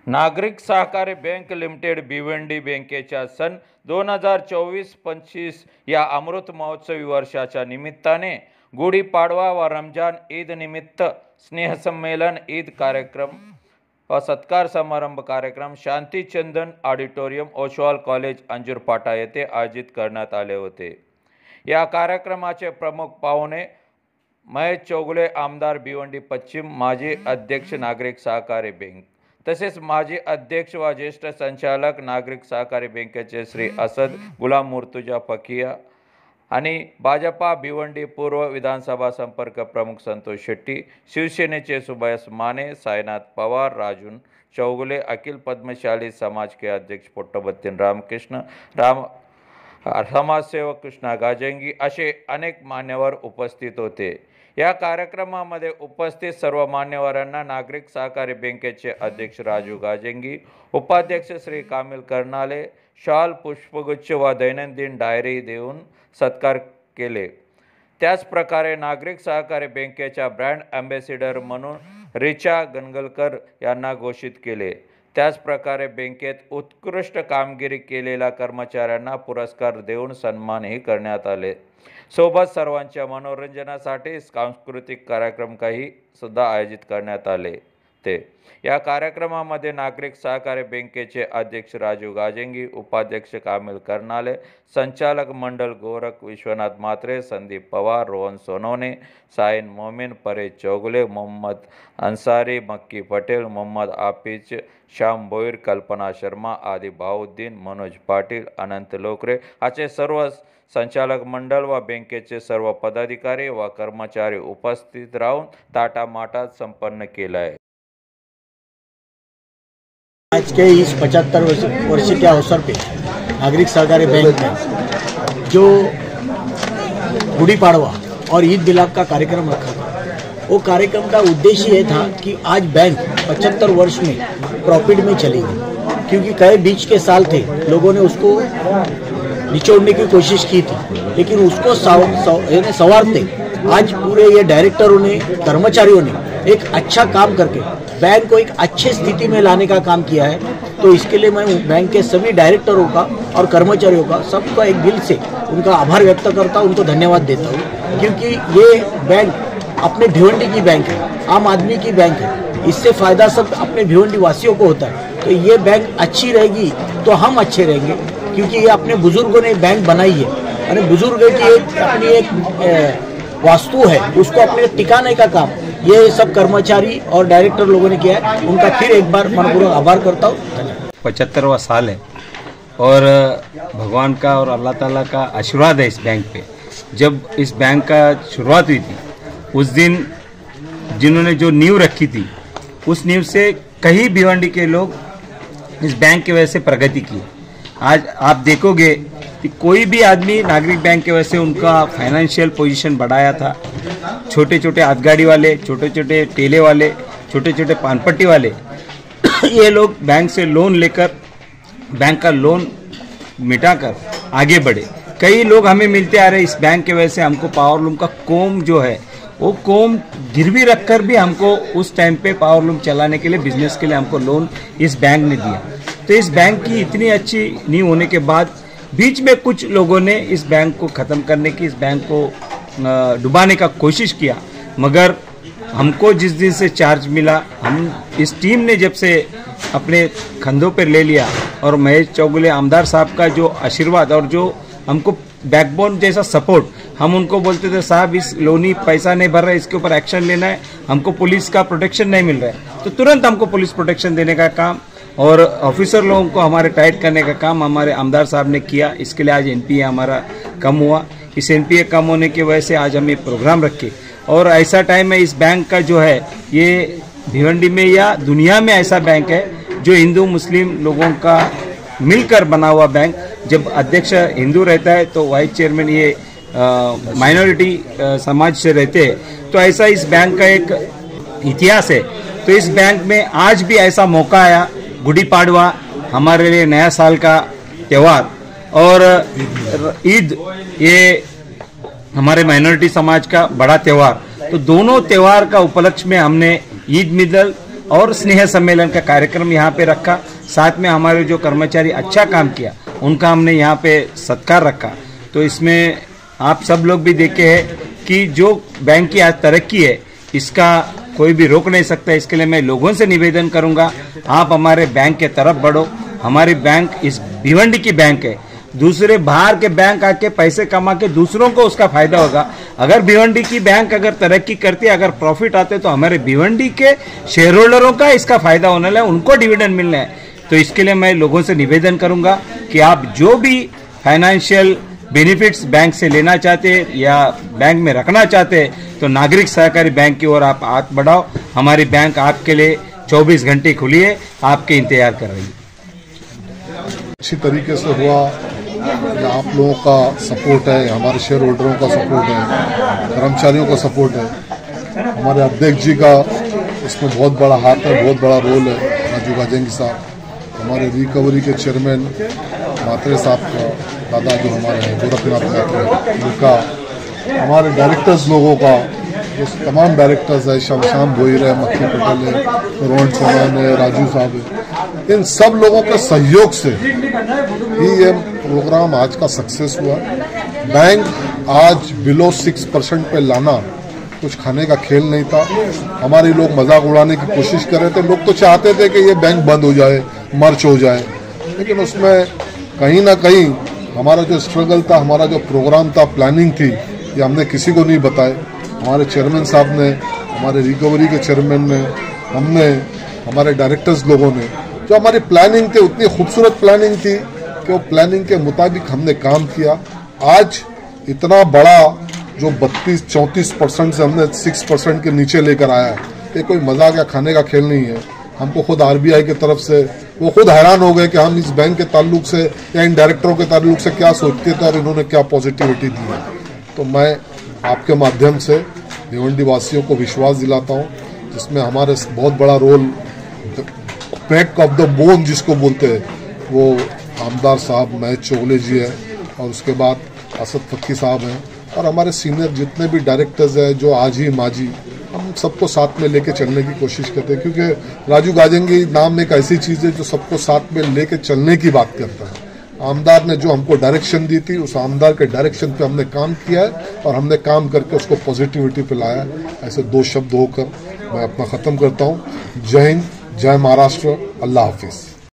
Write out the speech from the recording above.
नागरिक सहकारी bank limited Bhiwandi बँकेच्या सन 2024-25 या अमृत महोत्सवी वर्षाच्या निमित्ताने गुढीपाडवा व रमजान ईद निमित्त स्नेहसंमेलन, ईद कार्यक्रम व सत्कार समारंभ कार्यक्रम शांती चंदन ऑडिटोरियम ओशवाल कॉलेज अंजूरपाटा येथे आयोजित करण्यात आले होते। या कार्यक्रमाचे प्रमुख पाहुणे महेश चौगुले, आमदार भिवंडी पश्चिम, माजी अध्यक्ष नागरिक सहकारी बँक, तसेच माजी अध्यक्ष व ज्येष्ठ संचालक नागरिक सहकारी बँकेचे श्री असद गुलाम मुर्तुजा फकिया आणि भाजपा भिवंडी पूर्व विधानसभा संपर्क प्रमुख संतोष शेट्टी, शिवसेनेचे सुभाष माने, साईनाथ पवार, राजून चौगुले, अखिल पद्मशाली समाज के अध्यक्ष पुट्टबत्तीन रामकृष्ण समाजसेवक कृष्णा गाजंगी असे अनेक मान्यवर उपस्थित होते। या कार्यक्रमामध्ये उपस्थित सर्व मान्यवरांना नागरिक सहकारी बँकेचे अध्यक्ष राजू गाजंगी, उपाध्यक्ष श्री कामिल कर्नाले शाल, पुष्पगुच्छ व दैनंदिन डायरी देऊन सत्कार केले। त्याच प्रकारे नागरिक सहकारी बँकेच्या ब्रँड अँबॅसिडर म्हणून रिचा गणगलकर यांना घोषित केले। त्याच प्रकारे बँकेत उत्कृष्ट कामगिरी केलेल्या कर्मचाऱ्यांना पुरस्कार देऊन सन्मानही करण्यात आले। सोबत सर्वांच्या मनोरंजनासाठी सांस्कृतिक कार्यक्रम काही सुद्धा आयोजित करण्यात आले ते। या कार्यक्रमामध्ये नागरिक सहकारी बँकेचे अध्यक्ष राजू गाजंगी, उपाध्यक्ष कामिल कर्नाले, संचालक मंडल गोरख विश्वनाथ मात्रे, संदीप पवार, रोहन सोनवणे, साइन मोमिन, परेश चौगुले, मोहम्मद अंसारी, मक्की पटेल, मोहम्मद आफिज, श्याम बोईर, कल्पना शर्मा आदि भाऊद्दीन, मनोज पाटील, अनंत लोकरे असे सर्व संचालक मंडल व बँकेचे सर्व पदाधिकारी व कर्मचारी उपस्थित राहून ताटामाटात संपन्न केला है। आज के इस 75 वर्ष के अवसर पे नागरिक सहकारी बैंक में जो गुड़ी पाड़वा और ईद मिलाद का कार्यक्रम रखा था, वो कार्यक्रम का उद्देश्य ये था कि आज बैंक 75 वर्ष में प्रॉफिट में चली गई, क्योंकि कई बीच के साल थे, लोगों ने उसको निचोड़ने की कोशिश की थी, लेकिन उसको संवारते आज पूरे ये डायरेक्टरों ने, कर्मचारियों ने एक अच्छा काम करके बैंक को एक अच्छे स्थिति में लाने का काम किया है। तो इसके लिए मैं बैंक के सभी डायरेक्टरों का और कर्मचारियों का सबका एक दिल से उनका आभार व्यक्त करता हूँ, उनको धन्यवाद देता हूँ, क्योंकि ये बैंक अपने भिवंडी की बैंक है, आम आदमी की बैंक है। इससे फायदा सब अपने भिवंडी वासियों को होता है। तो ये बैंक अच्छी रहेगी तो हम अच्छे रहेंगे, क्योंकि ये अपने बुजुर्गों ने बैंक बनाई है और बुजुर्गों की अपनी एक वास्तु है, उसको अपने टिकाने का काम ये सब कर्मचारी और डायरेक्टर लोगों ने किया है। उनका फिर एक बार मनपूर्वक आभार करता हूँ। 75वां साल है और भगवान का और अल्लाह ताला का आशीर्वाद है इस बैंक पे। जब इस बैंक का शुरुआत हुई थी, उस दिन जिन्होंने जो नींव रखी थी, उस नींव से कई भिवंडी के लोग इस बैंक की वजह से प्रगति की। आज आप देखोगे कि कोई भी आदमी नागरिक बैंक की वजह से उनका फाइनेंशियल पोजीशन बढ़ाया था। छोटे छोटे हाथगाड़ी वाले, छोटे छोटे ठेले वाले, छोटे छोटे पानपट्टी वाले ये लोग बैंक से लोन लेकर बैंक का लोन मिटाकर आगे बढ़े। कई लोग हमें मिलते आ रहे इस बैंक की वजह से। हमको पावरलूम का कोम जो है, वो कोम गिरवी रखकर भी हमको उस टाइम पे पावरलूम चलाने के लिए, बिजनेस के लिए हमको लोन इस बैंक ने दिया। तो इस बैंक की इतनी अच्छी नींव होने के बाद बीच में कुछ लोगों ने इस बैंक को ख़त्म करने की, इस बैंक को डुबाने का कोशिश किया, मगर हमको जिस दिन से चार्ज मिला, हम इस टीम ने जब से अपने कंधों पर ले लिया और महेश चौगुले आमदार साहब का जो आशीर्वाद और जो हमको बैकबोन जैसा सपोर्ट, हम उनको बोलते थे साहब इस लोनी पैसा नहीं भर रहा है, इसके ऊपर एक्शन लेना है, हमको पुलिस का प्रोटेक्शन नहीं मिल रहा है, तो तुरंत हमको पुलिस प्रोटेक्शन देने का काम और ऑफिसर लोगों को हमारे टाइट करने का काम हमारे आमदार साहब ने किया। इसके लिए आज एनपीए हमारा कम हुआ। इस एनपीए कम होने की वजह से आज हम ये प्रोग्राम रखे और ऐसा टाइम है, इस बैंक का जो है ये भिवंडी में या दुनिया में ऐसा बैंक है जो हिंदू मुस्लिम लोगों का मिलकर बना हुआ बैंक। जब अध्यक्ष हिंदू रहता है तो वाइस चेयरमैन ये माइनॉरिटी समाज से रहते हैं। तो ऐसा इस बैंक का एक इतिहास है। तो इस बैंक में आज भी ऐसा मौका आया, गुड़ी पाड़वा हमारे लिए नया साल का त्यौहार और ईद ये हमारे माइनॉरिटी समाज का बड़ा त्यौहार। तो दोनों त्यौहार का उपलक्ष्य में हमने ईद मिलाद और स्नेह सम्मेलन का कार्यक्रम यहाँ पे रखा। साथ में हमारे जो कर्मचारी अच्छा काम किया उनका हमने यहाँ पे सत्कार रखा। तो इसमें आप सब लोग भी देखे हैं कि जो बैंक की आज तरक्की है इसका कोई भी रोक नहीं सकता। इसके लिए मैं लोगों से निवेदन करूंगा, आप हमारे बैंक के तरफ बढ़ो। हमारी बैंक इस भिवंडी की बैंक है, दूसरे बाहर के बैंक आके पैसे कमा के दूसरों को उसका फायदा होगा। अगर भिवंडी की बैंक अगर तरक्की करती है, अगर प्रॉफिट आते तो हमारे भिवंडी के शेयर होल्डरों का इसका फायदा होने लगा, उनको डिविडेंड मिलना है। तो इसके लिए मैं लोगों से निवेदन करूंगा कि आप जो भी फाइनेंशियल बेनिफिट्स बैंक से लेना चाहते हैं या बैंक में रखना चाहते हैं तो नागरिक सहकारी बैंक की ओर आप हाथ बढ़ाओ। हमारी बैंक आपके लिए 24 घंटे खुली है, आपके इंतजार कर रही है। अच्छी तरीके से हुआ, आप लोगों का सपोर्ट है, हमारे शेयर होल्डरों का सपोर्ट है, कर्मचारियों का सपोर्ट है, हमारे अध्यक्ष जी का इसमें बहुत बड़ा हाथ है, बहुत बड़ा रोल है, राजू गाजेंगी साहब, हमारे रिकवरी के चेयरमैन मात्रे साहब का, दादा जो हमारे हैं गोरखनाथ मात्रे उनका, हमारे डायरेक्टर्स लोगों का, जो तमाम डायरेक्टर्स है, शमशाम भोईर है, मक्खी पटेल है, रोहन चौहान है, राजू साहब है, इन सब लोगों के सहयोग से ही ये प्रोग्राम आज का सक्सेस हुआ। बैंक आज बिलो 6% पे लाना कुछ खाने का खेल नहीं था। हमारे लोग मजाक उड़ाने की कोशिश कर रहे थे, लोग तो चाहते थे कि ये बैंक बंद हो जाए, मर्ज हो जाए, लेकिन उसमें कहीं ना कहीं हमारा जो स्ट्रगल था, हमारा जो प्रोग्राम था, प्लानिंग थी, ये हमने किसी को नहीं बताए। हमारे चेयरमैन साहब ने, हमारे रिकवरी के चेयरमैन ने, हमने, हमारे डायरेक्टर्स लोगों ने, जो हमारी प्लानिंग थी उतनी खूबसूरत प्लानिंग थी कि वो प्लानिंग के मुताबिक हमने काम किया। आज इतना बड़ा जो 32-34% से हमने 6% के नीचे लेकर आया है, ये कोई मजाक या खाने का खेल नहीं है। हमको खुद आरबीआई की तरफ से वो खुद हैरान हो गए कि हम इस बैंक के ताल्लुक से या इन डायरेक्टरों के ताल्लुक से क्या सोचते थे और इन्होंने क्या पॉजिटिविटी दी है। तो मैं आपके माध्यम से भिवंडी वासियों को विश्वास दिलाता हूँ, जिसमें हमारे बहुत बड़ा roll back of the bone जिसको बोलते हैं वो आमदार साहब महेश चोगले जी है, और उसके बाद असद फक्की साहब हैं, और हमारे सीनियर जितने भी डायरेक्टर्स हैं, जो आज ही माजी, हम सबको साथ में लेके चलने की कोशिश करते हैं, क्योंकि राजू गाजेंगी नाम एक ऐसी चीज़ है जो सबको साथ में लेके चलने की बात करता है। आमदार ने जो हमको डायरेक्शन दी थी, उस आमदार के डायरेक्शन पे हमने काम किया है और हमने काम करके उसको पॉजिटिविटी पे लाया है। ऐसे 2 शब्द होकर मैं अपना ख़त्म करता हूँ। जय हिंद, जय महाराष्ट्र, अल्लाह हाफिज़।